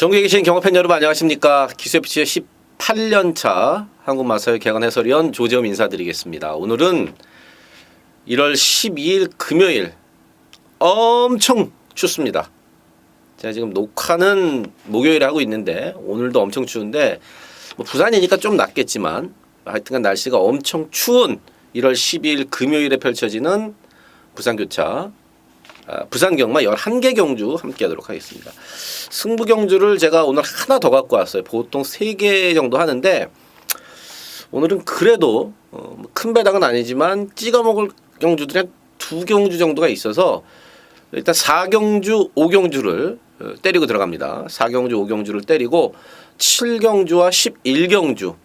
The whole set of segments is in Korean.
전국에 계신 경호팬 여러분 안녕하십니까. 기수FC의 18년차 한국마사회 개관 해설위원 조재범 인사드리겠습니다. 오늘은 1월 12일 금요일 엄청 춥습니다. 제가 지금 녹화는 목요일에 하고 있는데 오늘도 엄청 추운데 뭐 부산이니까 좀 낫겠지만 하여튼간 날씨가 엄청 추운 1월 12일 금요일에 펼쳐지는 부산교차 부산경마 11개 경주 함께 하도록 하겠습니다. 승부 경주를 제가 오늘 하나 더 갖고 왔어요. 보통 3개 정도 하는데 오늘은 그래도 큰 배당은 아니지만 찍어 먹을 경주들이 한 2경주 정도가 있어서 일단 4경주, 5경주를 때리고 들어갑니다. 4경주, 5경주를 때리고 7경주와 11경주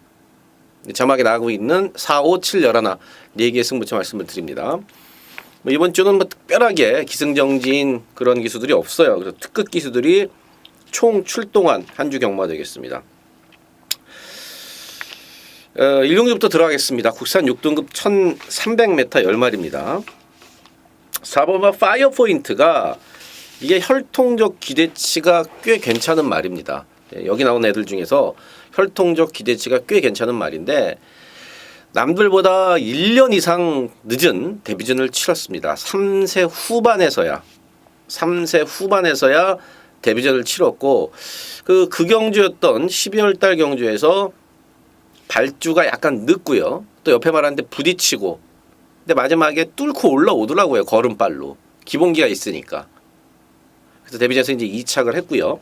자막에 나가고 있는 4, 5, 7, 11 4개의 승부처 말씀을 드립니다. 이번 주는 특별하게 기승정지인 그런 기수들이 없어요. 그래서 특급 기수들이 총 출동한 한 주 경마가 되겠습니다. 1경주부터 들어가겠습니다. 국산 6등급 1300m 10마리입니다. 4번마 파이어 포인트가 이게 혈통적 기대치가 꽤 괜찮은 말입니다. 여기 나온 애들 중에서 혈통적 기대치가 꽤 괜찮은 말인데 남들보다 1년 이상 늦은 데뷔전을 치렀습니다. 3세 후반에서야 데뷔전을 치렀고 그 경주였던 12월 달 경주에서 발주가 약간 늦고요. 또 옆에 말하는데 부딪히고 근데 마지막에 뚫고 올라오더라고요. 걸음발로. 기본기가 있으니까. 그래서 데뷔전에서 이제 2착을 했고요.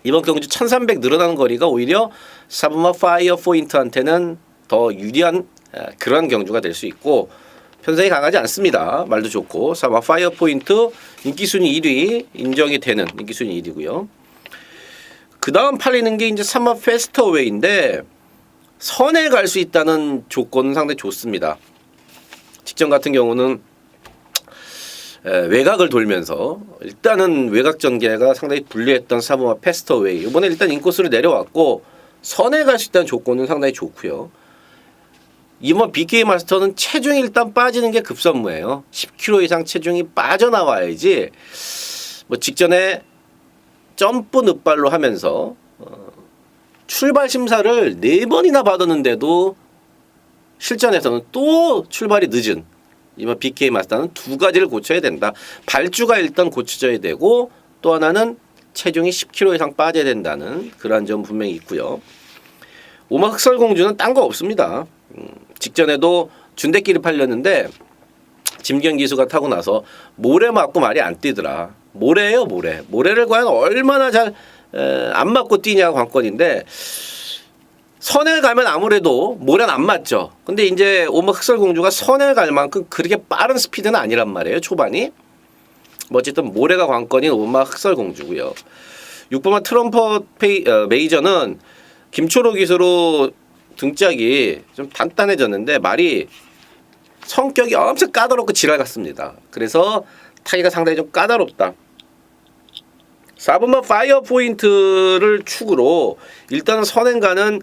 이번 경주 1300 늘어나는 거리가 오히려 사부마 파이어 포인트한테는 더 유리한 그런 경주가 될 수 있고 편성이 강하지 않습니다. 말도 좋고 사부마 파이어 포인트 인기순위 1위 인정이 되는 인기순위 1위고요. 그 다음 팔리는 게 이제 사부마 페스터웨이인데 선에 갈 수 있다는 조건은 상당히 좋습니다. 직전 같은 경우는 외곽을 돌면서 일단은 외곽 전개가 상당히 불리했던 사부마 페스터웨이 이번에 일단 인코스로 내려왔고 선에 갈 수 있다는 조건은 상당히 좋고요. 이번 BK 마스터는 체중이 일단 빠지는 게 급선무예요. 10kg 이상 체중이 빠져나와야지 뭐 직전에 점프 늪발로 하면서 출발 심사를 4번이나 받았는데도 실전에서는 또 출발이 늦은 이번 BK 마스터는 2가지를 고쳐야 된다. 발주가 일단 고쳐져야 되고 또 하나는 체중이 10kg 이상 빠져야 된다는 그러한 점 분명히 있고요. 오마 흑설공주는 딴 거 없습니다. 직전에도 준대끼리 팔렸는데 짐경 기수가 타고 나서 모래 맞고 말이 안 뛰더라. 모래예요, 모래. 모래를 과연 얼마나 잘 안 맞고 뛰냐 관건인데 선을 가면 아무래도 모래는 안 맞죠. 근데 이제 오마 흑설공주가 선을 갈 만큼 그렇게 빠른 스피드는 아니란 말이에요. 초반이. 뭐 어쨌든 모래가 관건인 오마 흑설공주고요. 6번마 트럼펫 메이저는 김초로 기수로 등짝이 좀 단단해졌는데 말이 성격이 엄청 까다롭고 지랄 같습니다. 그래서 타기가 상당히 좀 까다롭다. 4번마 파이어 포인트를 축으로 일단은 선행가는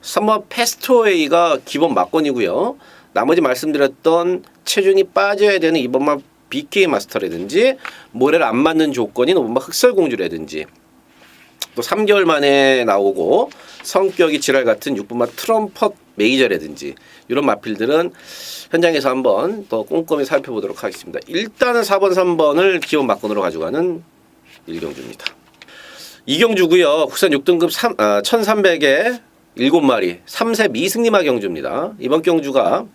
3번 페스토웨이가 기본 막건이고요. 나머지 말씀드렸던 체중이 빠져야 되는 2번마 BK 마스터라든지 모래를 안 맞는 조건인 5번마 흑설공주라든지 또 3개월 만에 나오고 성격이 지랄 같은 6번마 트럼펫 메이저라든지 이런 마필들은 현장에서 한번 더 꼼꼼히 살펴보도록 하겠습니다. 일단은 4번, 3번을 기본 막건으로 가져가는 1경주입니다. 2경주고요. 국산 6등급 1300에 7마리 3세 미승리마 경주입니다. 이번 경주가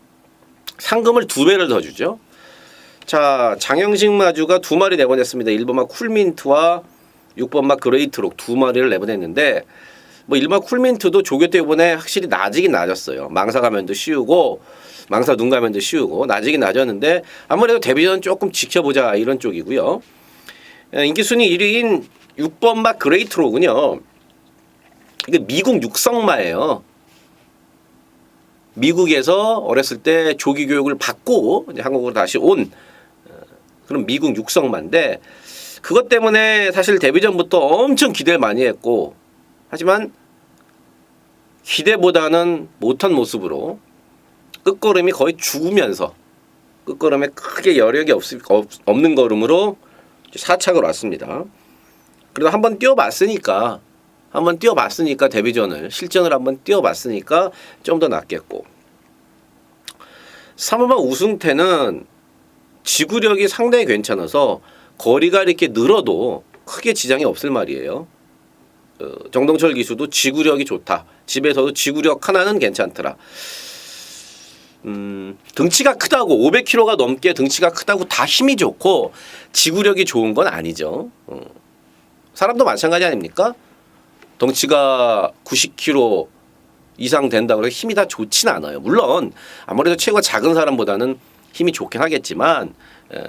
상금을 2배를 더 주죠. 자, 장영식 마주가 2마리 내보냈습니다. 1번마 쿨민트와 6번마 그레이트록 2마리를 내보냈는데 뭐 1번마 쿨민트도 조교 때 이번에 확실히 낮이긴 낮았어요. 망사 가면도 쉬우고 망사 눈 가면도 쉬우고 낮이긴 낮았는데 아무래도 데뷔전 조금 지켜보자 이런 쪽이고요. 인기순위 1위인 6번마 그레이트록은요. 이게 미국 육성마예요. 미국에서 어렸을 때 조기 교육을 받고 이제 한국으로 다시 온 그런 미국 육성마인데 그것 때문에 사실 데뷔전부터 엄청 기대를 많이 했고 하지만 기대보다는 못한 모습으로 끝걸음이 거의 죽으면서 끝걸음에 크게 여력이 없는 걸음으로 4착을 왔습니다. 그래도 한번 뛰어봤으니까 데뷔전을 실전을 한번 뛰어봤으니까 좀 더 낫겠고 3호마 우승태는 지구력이 상당히 괜찮아서 거리가 이렇게 늘어도 크게 지장이 없을 말이에요. 정동철 기수도 지구력이 좋다. 집에서도 지구력 하나는 괜찮더라. 등치가 크다고 500kg가 넘게 등치가 크다고 다 힘이 좋고 지구력이 좋은 건 아니죠. 사람도 마찬가지 아닙니까? 덩치가 90kg 이상 된다고 해서 힘이 다 좋진 않아요. 물론 아무래도 체구가 작은 사람보다는 힘이 좋긴 하겠지만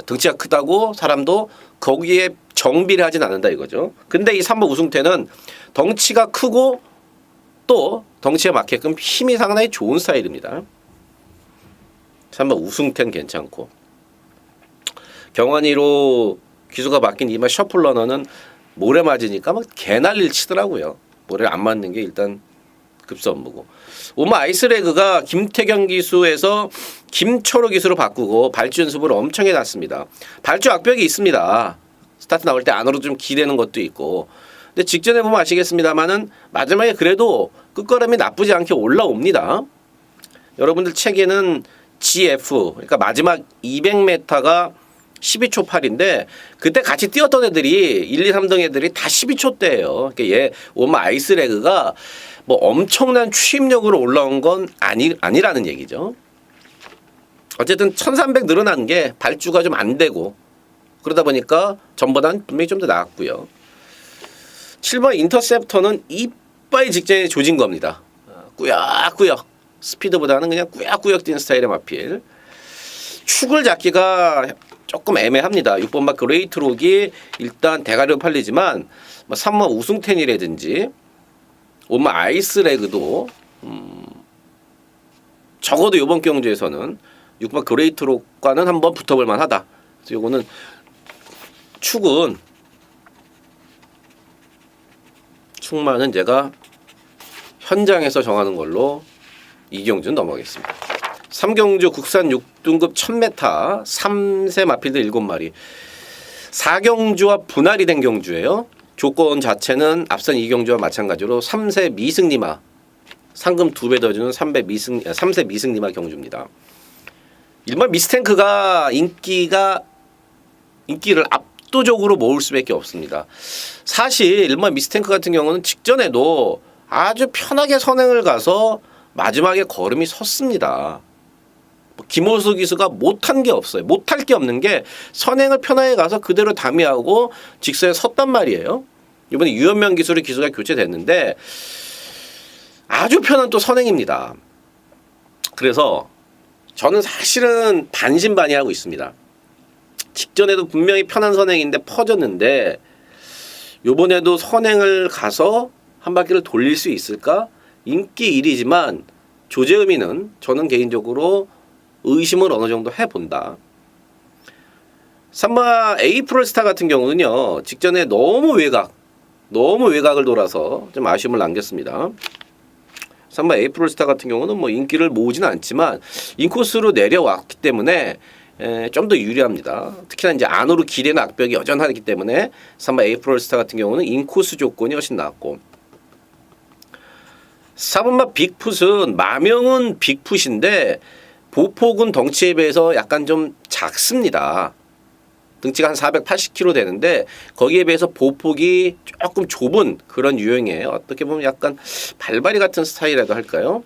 등치가 크다고 사람도 거기에 정비를 하진 않는다 이거죠. 근데 이 3번 우승태는 덩치가 크고 또 덩치에 맞게끔 힘이 상당히 좋은 스타일입니다. 3번 우승태는 괜찮고 경환이로 기수가 바뀐 이마 셔플러너는 모래 맞으니까 막 개난리를 치더라고요. 모래를 안 맞는 게 일단 급선무고. 오마 아이스레그가 김태경 기수에서 김철호 기수로 바꾸고 발주 연습을 엄청 해놨습니다. 발주 악벽이 있습니다. 스타트 나올 때 안으로 좀 기대는 것도 있고. 근데 직전에 보면 아시겠습니다만은 마지막에 그래도 끝걸음이 나쁘지 않게 올라옵니다. 여러분들 책에는 GF 그러니까 마지막 200m가 12초 8인데 그때 같이 뛰었던 애들이 1, 2, 3등 애들이 다 12초대예요. 그러니까 얘 오마 아이스레그가 뭐 엄청난 추임력으로 올라온 건 아니라는 얘기죠. 어쨌든 1300 늘어난 게 발주가 좀 안 되고 그러다 보니까 전보다는 분명히 좀 더 나았고요. 7번 인터셉터는 이빨 직전에 조진 겁니다. 꾸역꾸역 스피드보다는 그냥 꾸역꾸역 뛰는 스타일의 마필. 축을 잡기가 조금 애매합니다. 6번 마크 레이트록이 일단 대가리로 팔리지만 3번 우승텐이라든지 5번 아이스레그도 적어도 이번 경주에서는 6번 그레이트록과는 한번 붙어볼 만하다. 그래서 이거는 축만은 제가 현장에서 정하는 걸로 이경주는 넘어가겠습니다. 3경주 국산 6등급 1000m 3세 마필들 7마리 4경주와 분할이 된 경주예요. 조건 자체는 앞선 2경주와 마찬가지로 3세 미승리마 상금 2배 더 주는 3세 미승리마 경주입니다. 일반 미스탱크가 인기를 압도적으로 모을 수밖에 없습니다. 사실 일반 미스탱크 같은 경우는 직전에도 아주 편하게 선행을 가서 마지막에 걸음이 섰습니다. 김호수 기수가 못한 게 없어요. 못할 게 없는 게 선행을 편하게 가서 그대로 다미하고 직선에 섰단 말이에요. 이번에 유현명 기수의 기수가 교체됐는데 아주 편한 또 선행입니다. 그래서 저는 사실은 반신반의하고 있습니다. 직전에도 분명히 편한 선행인데 퍼졌는데 이번에도 선행을 가서 한 바퀴를 돌릴 수 있을까? 인기 1위지만 조재음이는 저는 개인적으로 의심을 어느 정도 해본다. 3번 에이프럴스타 같은 경우는요. 직전에 너무 외곽을 돌아서 좀 아쉬움을 남겼습니다. 3번 에이프럴스타 같은 경우는 뭐 인기를 모으지는 않지만 인코스로 내려왔기 때문에 좀 더 유리합니다. 특히나 이제 안으로 기대는 악벽이 여전하기 때문에 3번 에이프럴스타 같은 경우는 인코스 조건이 훨씬 낫고 4번마 빅풋은 마명은 빅풋인데 보폭은 덩치에 비해서 약간 좀 작습니다. 등치가 한 480kg 되는데 거기에 비해서 보폭이 조금 좁은 그런 유형이에요. 어떻게 보면 약간 발바리 같은 스타일이라도 할까요?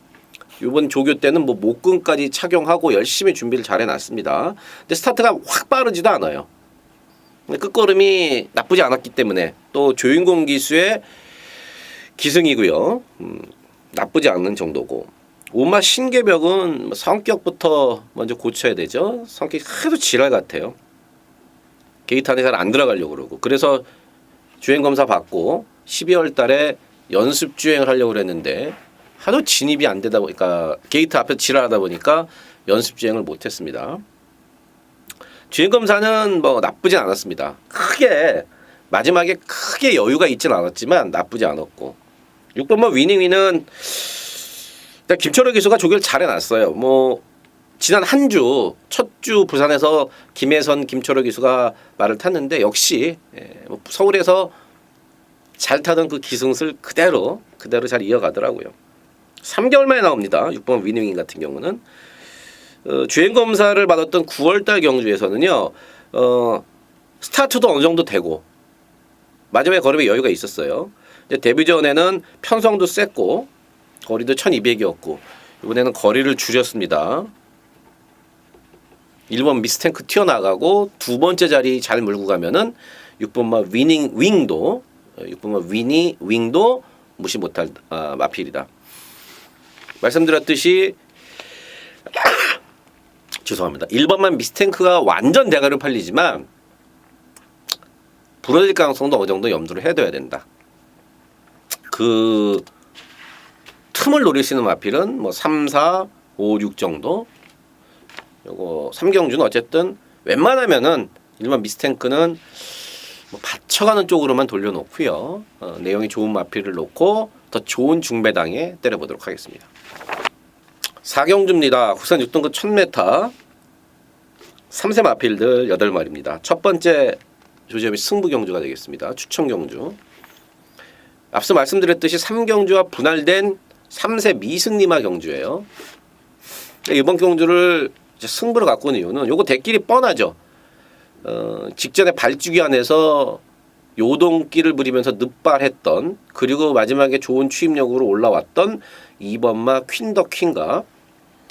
이번 조교 때는 뭐 목끈까지 착용하고 열심히 준비를 잘 해놨습니다. 근데 스타트가 확 빠르지도 않아요. 끝걸음이 나쁘지 않았기 때문에 또 조인공 기수의 기승이고요. 나쁘지 않는 정도고 오마 신개벽은 성격부터 먼저 고쳐야 되죠. 성격이 하도 지랄 같아요. 게이트 안에 잘 안 들어가려고 그러고 그래서 주행검사 받고 12월 달에 연습 주행을 하려고 그랬는데 하도 진입이 안 되다 보니까 게이트 앞에서 지랄하다 보니까 연습 주행을 못했습니다. 주행검사는 뭐 나쁘진 않았습니다. 마지막에 크게 여유가 있진 않았지만 나쁘지 않았고 6번번 위닝위는 일단 김철호 기수가 조교를 잘 해놨어요. 뭐 지난 한 주 첫 주 부산에서 김혜선 김철호 기수가 말을 탔는데 역시 서울에서 잘 타던 그 기승을 그대로 잘 이어가더라고요. 3개월 만에 나옵니다. 6번 위닝 같은 경우는 주행 검사를 받았던 9월달 경주에서는요. 스타트도 어느 정도 되고 마지막에 거리에 여유가 있었어요. 이제 데뷔 전에는 편성도 셌고 거리도 1200이었고 이번에는 거리를 줄였습니다. 1번 미스탱크 튀어나가고 두 번째 자리 잘 물고 가면은 6번마 위닝 윙도 6번마 위니 윙도 무시 못할 마필이다. 말씀드렸듯이 죄송합니다. 1번만 미스탱크가 완전 대가를 팔리지만 부러질 가능성도 어느 정도 염두를 해둬야 된다. 그 틈을 노릴 수 있는 마필은 뭐 3, 4, 5, 6 정도. 요거 3경주는 어쨌든 웬만하면은 일반 미스탱크는 뭐 받쳐가는 쪽으로만 돌려놓고요. 내용이 좋은 마필을 놓고 더 좋은 중배당에 때려보도록 하겠습니다. 4경주입니다. 국산 6등급 1000m 3세 마필들 8마리입니다. 첫 번째 조지업이 승부경주가 되겠습니다. 추천경주. 앞서 말씀드렸듯이 3경주와 분할된 3세 미승리마 경주예요. 이번 경주를 승부로 갖고 온 이유는 요거 대길이 뻔하죠. 직전에 발주기 안에서 요동길을 부리면서 늑발했던 그리고 마지막에 좋은 추임력으로 올라왔던 2번마 퀸 더 퀸과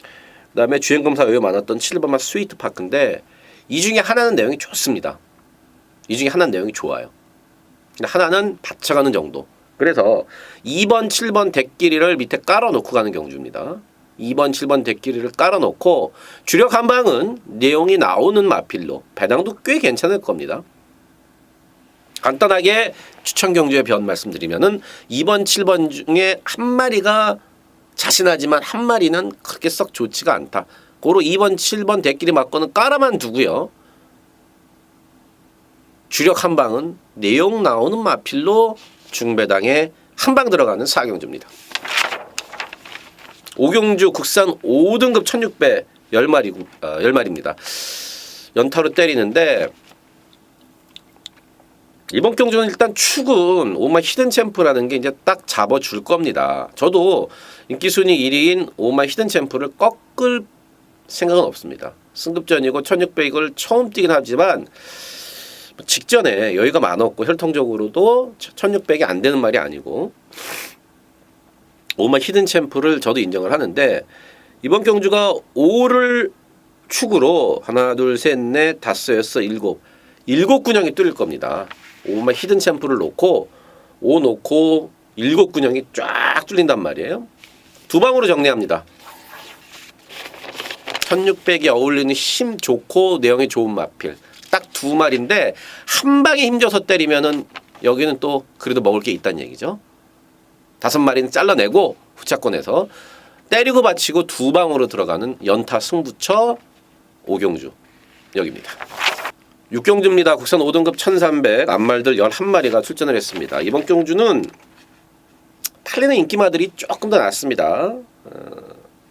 그 다음에 주행검사 여유 많았던 7번마 스위트 파크인데 이 중에 하나는 내용이 좋습니다. 이 중에 하나는 내용이 좋아요. 하나는 받쳐가는 정도. 그래서 2번, 7번 대끼리를 밑에 깔아놓고 가는 경주입니다. 2번, 7번 대끼리를 깔아놓고 주력 한 방은 내용이 나오는 마필로 배당도 꽤 괜찮을 겁니다. 간단하게 추천 경주의 변 말씀드리면은 2번, 7번 중에 한 마리가 자신하지만 한 마리는 그렇게 썩 좋지가 않다. 고로 2번, 7번 대끼리 맞고는 깔아만 두고요. 주력 한 방은 내용 나오는 마필로 중배당에 한 방 들어가는 4경주입니다. 5경주 국산 5등급 1600 10마리입니다. 연타로 때리는데 이번 경주는 일단 축은 오마 히든 챔프라는 게 이제 딱 잡아줄 겁니다. 저도 인기순위 1위인 오마 히든 챔프를 꺾을 생각은 없습니다. 승급전이고 1600을 처음 뛰긴 하지만 직전에 여유가 많았고 혈통적으로도 1600이 안 되는 말이 아니고 오마 히든 챔프를 저도 인정을 하는데 이번 경주가 5를 축으로 하나 둘 셋 넷 다섯 여섯 일곱 군형이 뚫릴 겁니다. 오마 히든 챔프를 놓고 5 놓고 7군형이 쫙 뚫린단 말이에요. 두 방으로 정리합니다. 1600이 어울리는 힘 좋고 내용이 좋은 마필 딱 두 마리인데 한 방에 힘줘서 때리면은 여기는 또 그래도 먹을 게 있다는 얘기죠. 5마리는 잘라내고 후차권에서 때리고 받치고 두 방으로 들어가는 연타 승부처 5경주 여기입니다. 6경주입니다. 국산 5등급 1300 암말들 11마리가 출전을 했습니다. 이번 경주는 팔리는 인기마들이 조금 더 낫습니다.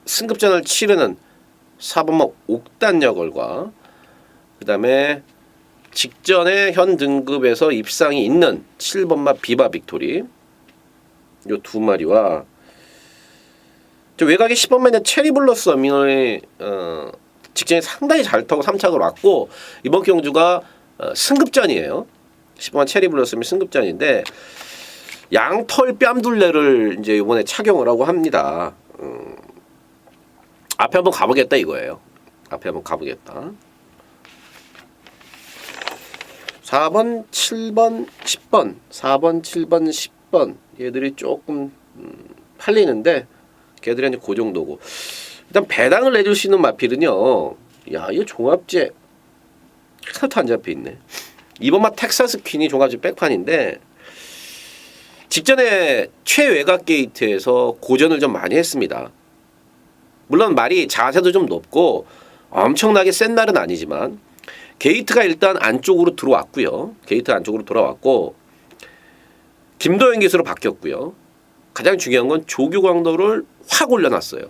승급전을 치르는 4번마 옥단여걸과 그 다음에 직전에 현 등급에서 입상이 있는 7번마 비바 빅토리 요 두 마리와 외곽에 10번마는 체리블러스 어미노의 직전에 상당히 잘 타고 3착을 왔고 이번 경주가 승급전이에요. 10번마 체리블러스 승급전인데 양털 뺨둘레를 이제 이번에 착용을 하고 합니다. 앞에 한번 가보겠다 이거예요. 앞에 한번 가보겠다. 4번, 7번, 10번 4번, 7번, 10번 얘들이 조금 팔리는데 걔들이 이제 그 정도고 일단 배당을 내줄 수 있는 마필은요. 야, 이거 종합제 하나도 안 잡혀있네. 이번마 텍사스 퀸이 종합제 백판인데 직전에 최외곽 게이트에서 고전을 좀 많이 했습니다. 물론 말이 자세도 좀 높고 엄청나게 센 날은 아니지만 게이트가 일단 안쪽으로 들어왔고요. 게이트 안쪽으로 돌아왔고 김도현 기수로 바뀌었고요. 가장 중요한 건 조교 강도를 확 올려놨어요.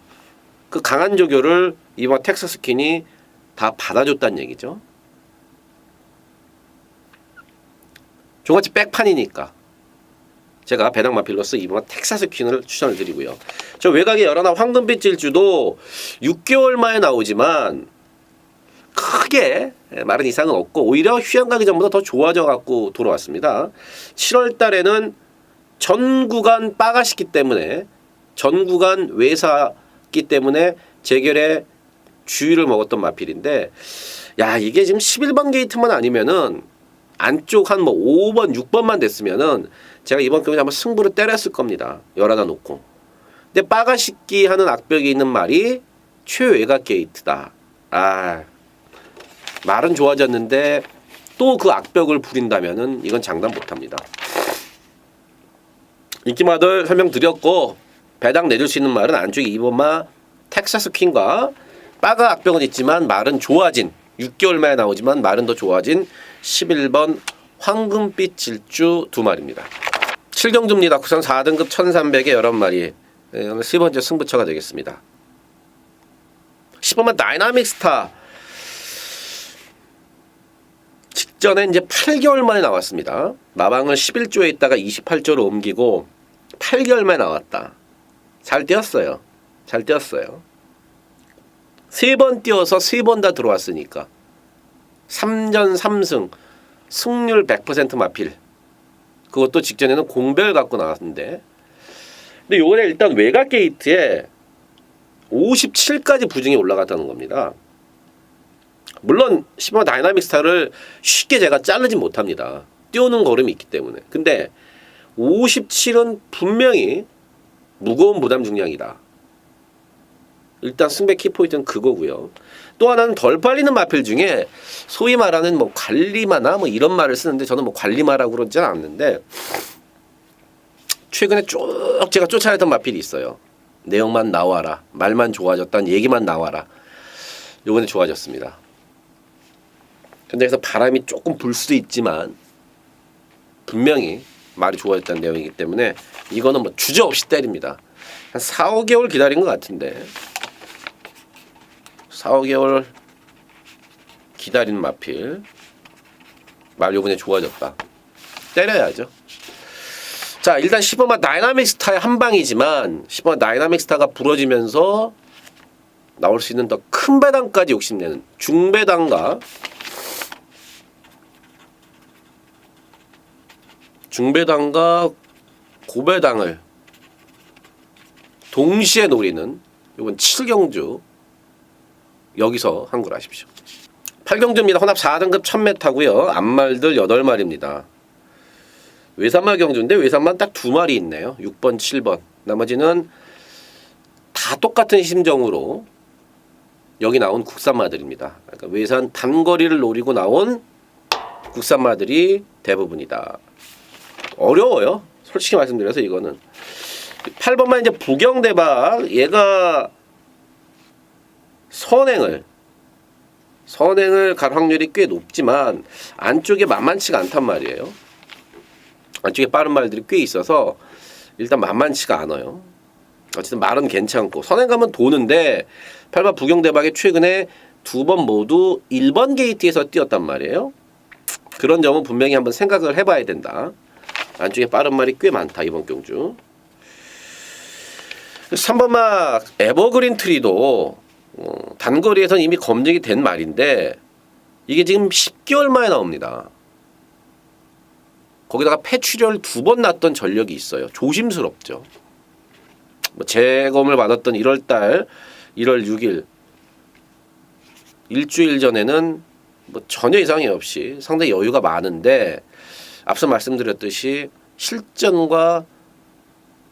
그 강한 조교를 이번 텍사스 퀸이 다 받아줬다는 얘기죠. 종합지 백판이니까 제가 배당 마필로스 이번 텍사스 퀸을 추천을 드리고요. 저 외곽의 열하나 황금빛 질주도 6개월 만에 나오지만 크게 마른 이상은 없고 오히려 휴양 가기 전보다 더 좋아져 갖고 돌아왔습니다. 7월 달에는 전 구간 빠가시기 때문에 전 구간 외사기 때문에 재결에 주의를 먹었던 마필인데 야 이게 지금 11번 게이트만 아니면은 안쪽 한 뭐 5번 6번만 됐으면은 제가 이번 경기에 한번 승부를 때렸을 겁니다. 열하나 놓고. 근데 빠가시기 하는 악벽이 있는 말이 최외곽 게이트다. 아 말은 좋아졌는데 또 그 악벽을 부린다면은 이건 장담 못합니다. 인기마들 설명드렸고 배당 내줄 수 있는 말은 안쪽에 2번마 텍사스 퀸과 빠가 악벽은 있지만 말은 좋아진 6개월 만에 나오지만 말은 더 좋아진 11번 황금빛 질주 2마리입니다. 7경주입니다. 구선 4등급 1300에 11마리. 네, 오늘 10번째 승부처가 되겠습니다. 10번만 다이나믹 스타. 직전에 이제 8개월 만에 나왔습니다. 마방을 11조에 있다가 28조로 옮기고 8개월 만에 나왔다. 잘 뛰었어요. 잘 뛰었어요. 3번 뛰어서 3번 다 들어왔으니까 3전 3승 승률 100% 마필. 그것도 직전에는 공별 갖고 나왔는데 근데 요번에 일단 외곽 게이트에 57까지 부중이 올라갔다는 겁니다. 물론 10번 다이나믹 스타를 쉽게 제가 자르진 못합니다. 띄우는 걸음이 있기 때문에. 근데 57은 분명히 무거운 부담 중량이다. 일단 승배 키포인트는 그거고요. 또 하나는 덜 빨리는 마필 중에 소위 말하는 뭐 관리마나 뭐 이런 말을 쓰는데 저는 뭐 관리마라고 그러지 않는데 최근에 쭉 제가 쫓아내던 마필이 있어요. 내용만 나와라. 말만 좋아졌다는 얘기만 나와라. 요번에 좋아졌습니다. 근데 그래서 바람이 조금 불 수도 있지만 분명히 말이 좋아졌다는 내용이기 때문에 이거는 뭐 주저없이 때립니다. 한 4, 5개월 기다린 것 같은데 4, 5개월 기다린 마필 말 요번에 좋아졌다. 때려야죠. 자 일단 10번만 다이나믹 스타의 한 방이지만 10번 다이나믹 스타가 부러지면서 나올 수 있는 더 큰 배당까지 욕심내는 중배당과 고배당을 동시에 노리는 이번 7경주 여기서 한구를 하십시오. 8경주입니다. 혼합 4등급 1000m고요. 앞말들 8마리입니다. 외산말 경주인데 외산만 딱 2마리 있네요. 6번, 7번. 나머지는 다 똑같은 심정으로 여기 나온 국산마들입니다. 그러니까 외산 단거리를 노리고 나온 국산마들이 대부분이다. 어려워요. 솔직히 말씀드려서 이거는. 8번만 이제 부경대박. 얘가 선행을 갈 확률이 꽤 높지만 안쪽에 만만치가 않단 말이에요. 안쪽에 빠른 말들이 꽤 있어서 일단 만만치가 않아요. 어쨌든 말은 괜찮고 선행 가면 도는데 8번 부경대박이 최근에 2번 모두 1번 게이트에서 뛰었단 말이에요. 그런 점은 분명히 한번 생각을 해봐야 된다. 안쪽에 빠른 말이 꽤 많다 이번 경주. 3번막 에버그린 트리도 단거리에선 이미 검증이 된 말인데 이게 지금 10개월 만에 나옵니다. 거기다가 폐출혈 2번 났던 전력이 있어요. 조심스럽죠. 뭐 재검을 받았던 1월달 1월 6일 일주일 전에는 뭐 전혀 이상이 없이 상당히 여유가 많은데 앞서 말씀드렸듯이 실전과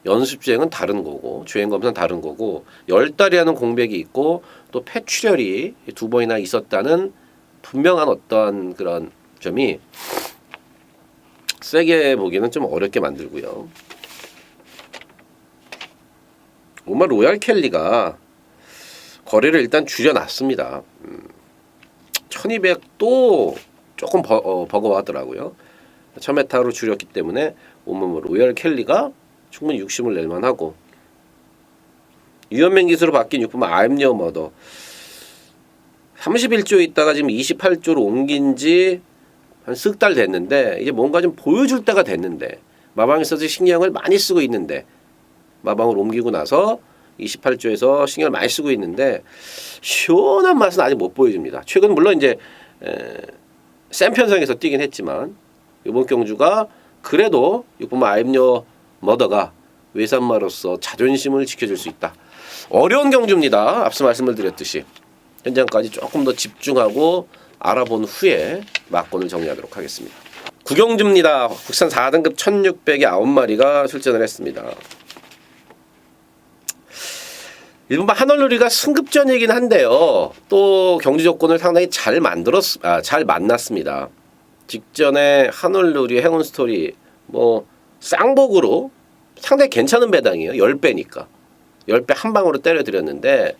연습 주행은 다른 거고 주행 검사는 다른 거고 10달이 하는 공백이 있고 또 폐출혈이 2번이나 있었다는 분명한 어떤 그런 점이 세게 보기는 좀 어렵게 만들고요. 오마 로얄 켈리가 거리를 일단 줄여놨습니다. 1200도 조금 버거워하더라고요. 1000m로 줄였기 때문에 오마 로얄 켈리가 충분히 욕심을 낼 만하고 유연맹 기술로 바뀐 6번 아임리어 머더 31조에 있다가 지금 28조로 옮긴 지 한 석 달 됐는데 이제 뭔가 좀 보여줄 때가 됐는데 마방에 있어서 신경을 많이 쓰고 있는데 마방을 옮기고 나서 28조에서 신경을 많이 쓰고 있는데 시원한 맛은 아직 못 보여줍니다. 최근 물론 이제 센 편성에서 뛰긴 했지만 이번 경주가 그래도 6번마 아임녀 머더가 외산마로서 자존심을 지켜줄 수 있다. 어려운 경주입니다. 앞서 말씀을 드렸듯이 현장까지 조금 더 집중하고 알아본 후에 막권을 정리하도록 하겠습니다. 구경주입니다. 국산 4등급 1600에 9마리가 출전을 했습니다. 일본반 한얼누리가 승급전이긴 한데요. 또 경주 조건을 상당히 잘 만났습니다. 직전에 한얼누리, 행운스토리 뭐 쌍복으로 상당히 괜찮은 배당이에요. 10배니까. 10배 한 방으로 때려드렸는데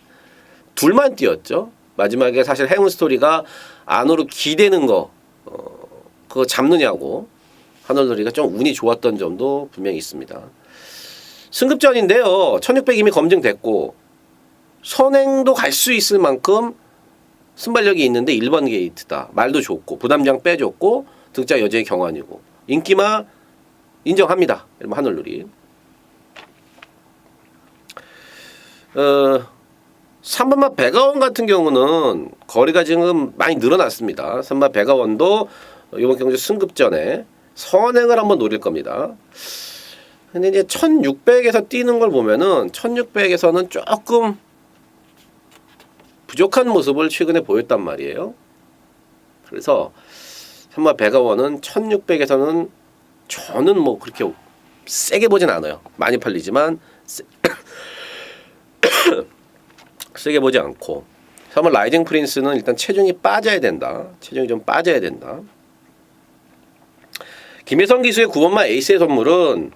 둘만 뛰었죠. 마지막에 사실 행운스토리가 안으로 기대는 거 그거 잡느냐고 한얼누리가 좀 운이 좋았던 점도 분명히 있습니다. 승급전인데요. 1600 이미 검증됐고 선행도 갈 수 있을 만큼 순발력이 있는데 1번 게이트다. 말도 좋고 부담장 빼줬고 등짝 여전히 경환이고 인기마 인정합니다. 한얼누리. 3번마 백아원 같은 경우는 거리가 지금 많이 늘어났습니다. 3번마 백아원도 이번 경주 승급전에 선행을 한번 노릴 겁니다. 근데 이제 1600에서 뛰는 걸 보면은 1600에서는 조금 부족한 모습을 최근에 보였단 말이에요. 그래서 3번마 백아원은 1600에서는 저는 뭐 그렇게 세게 보진 않아요. 많이 팔리지만 세게 보지 않고 3번 라이징 프린스는 일단 체중이 빠져야 된다. 체중이 좀 빠져야 된다. 김혜성 기수의 9번마 에이스의 선물은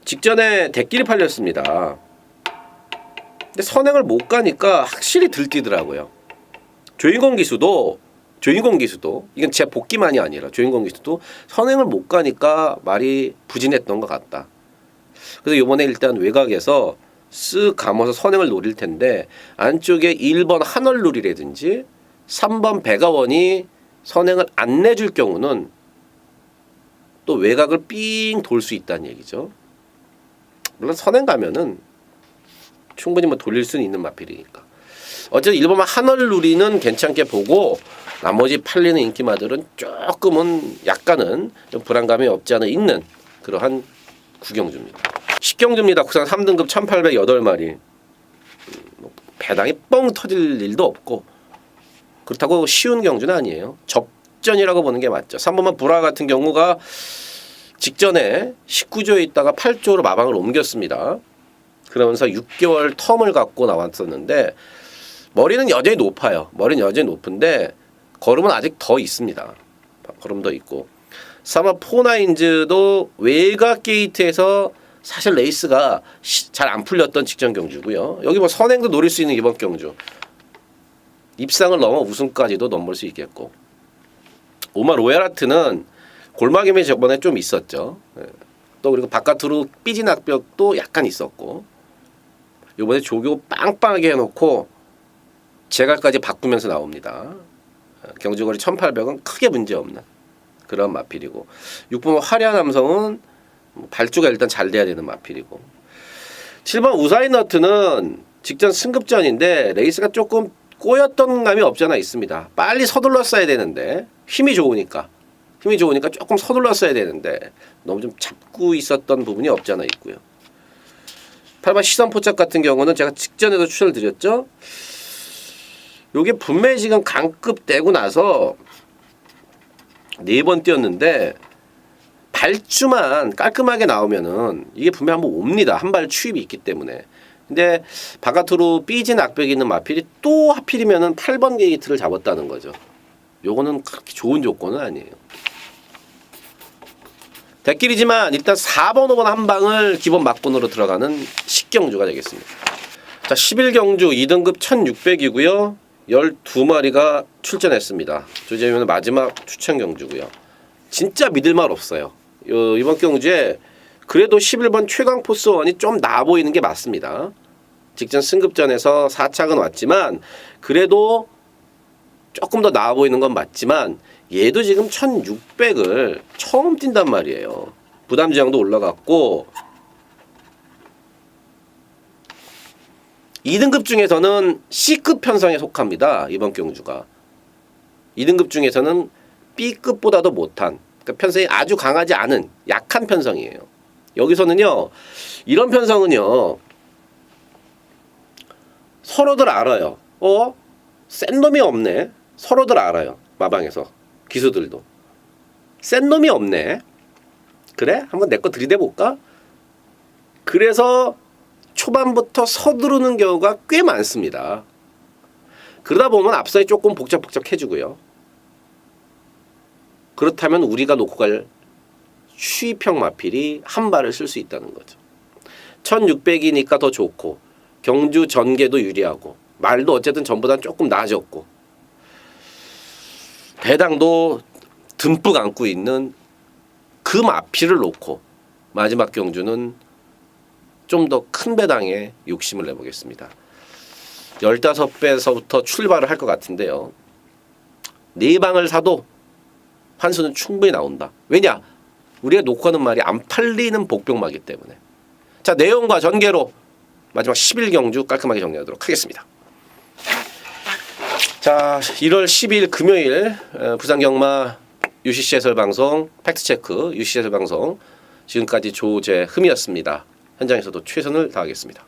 직전에 대끼리 팔렸습니다. 근데 선행을 못 가니까 확실히 들뛰더라고요. 조인공 기수도 이건 제 복기만이 아니라 조인공 기수도 선행을 못 가니까 말이 부진했던 것 같다. 그래서 이번에 일단 외곽에서 쓱 감아서 선행을 노릴 텐데 안쪽에 1번 한얼누리라든지 3번 백아원이 선행을 안 내줄 경우는 또 외곽을 삥 돌 수 있다는 얘기죠. 물론 선행 가면은 충분히 뭐 돌릴 수는 있는 마필이니까. 어쨌든 1번만 한얼누리는 괜찮게 보고 나머지 팔리는 인기마들은 조금은 약간은 좀 불안감이 없지 않아 있는 그러한 구경주입니다. 식경주입니다. 국산 3등급 1808마리. 배당이 뻥 터질 일도 없고 그렇다고 쉬운 경주는 아니에요. 접전이라고 보는 게 맞죠. 3번만 불화 같은 경우가 직전에 19조에 있다가 8조로 마방을 옮겼습니다. 그러면서 6개월 텀을 갖고 나왔었는데 머리는 여전히 높아요. 머리는 여전히 높은데 걸음은 아직 더 있습니다. 걸음 더 있고 3번 포나인즈도 외곽 게이트에서 사실 레이스가 잘 안 풀렸던 직전 경주고요. 여기 뭐 선행도 노릴 수 있는 이번 경주. 입상을 넘어 우승까지도 넘을 수 있겠고. 오마 로얄아트는 골막임이 저번에 좀 있었죠. 또 그리고 바깥으로 삐진 악벽도 약간 있었고. 이번에 조교 빵빵하게 해놓고 제갈까지 바꾸면서 나옵니다. 경주거리 1800은 크게 문제없는 그런 마필이고 6번 화려한 남성은 발주가 일단 잘 돼야 되는 마필이고 7번 우사인너트는 직전 승급전인데 레이스가 조금 꼬였던 감이 없잖아 있습니다. 빨리 서둘렀어야 되는데 힘이 좋으니까 조금 서둘렀어야 되는데 너무 좀 잡고 있었던 부분이 없잖아 있고요. 8번 시선포착 같은 경우는 제가 직전에도 추천을 드렸죠. 요게 분명히 지금 강급 되고 나서 4번 뛰었는데 발주만 깔끔하게 나오면은 이게 분명 한번 옵니다. 한 발 추입이 있기 때문에. 근데 바깥으로 삐진 악벽이 있는 마필이 또 하필이면은 8번 게이트를 잡았다는 거죠. 요거는 그렇게 좋은 조건은 아니에요. 대길이지만 일단 4번, 5번 한 방을 기본 막본으로 들어가는 식경주가 되겠습니다. 자, 11경주 2등급 1600이고요. 12마리가 출전했습니다. 조재민은 마지막 추천 경주고요. 진짜 믿을 말 없어요. 이번 경주에 그래도 11번 최강 포스원이 좀 나아 보이는 게 맞습니다. 직전 승급전에서 4착은 왔지만 그래도 조금 더 나아 보이는 건 맞지만 얘도 지금 1600을 처음 뛴단 말이에요. 부담 지형도 올라갔고 2등급 중에서는 C급 편성에 속합니다. 이번 경주가 2등급 중에서는 B급보다도 못한, 그러니까 편성이 아주 강하지 않은 약한 편성이에요. 여기서는요, 이런 편성은요 서로들 알아요. 센 놈이 없네. 서로들 알아요. 마방에서 기수들도 센 놈이 없네. 그래? 한번 내 거 들이대볼까? 그래서 초반부터 서두르는 경우가 꽤 많습니다. 그러다 보면 앞선이 조금 복잡복잡해지고요. 그렇다면 우리가 놓고 갈 추이평 마필이 한 발을 쓸 수 있다는 거죠. 1600이니까 더 좋고 경주 전개도 유리하고 말도 어쨌든 전보다 조금 나아졌고 배당도 듬뿍 안고 있는 그 마필을 놓고 마지막 경주는 좀 더 큰 배당에 욕심을 내보겠습니다. 15배에서부터 출발을 할 것 같은데요. 4방을 사도 환수는 충분히 나온다. 왜냐? 우리가 놓고 하는 말이 안 팔리는 복병마기 때문에. 자, 내용과 전개로 마지막 11경주 깔끔하게 정리하도록 하겠습니다. 자, 1월 10일 금요일 부산경마 UCC 해설방송 팩트체크 UCC 해설방송 지금까지 조재흠이었습니다. 현장에서도 최선을 다하겠습니다.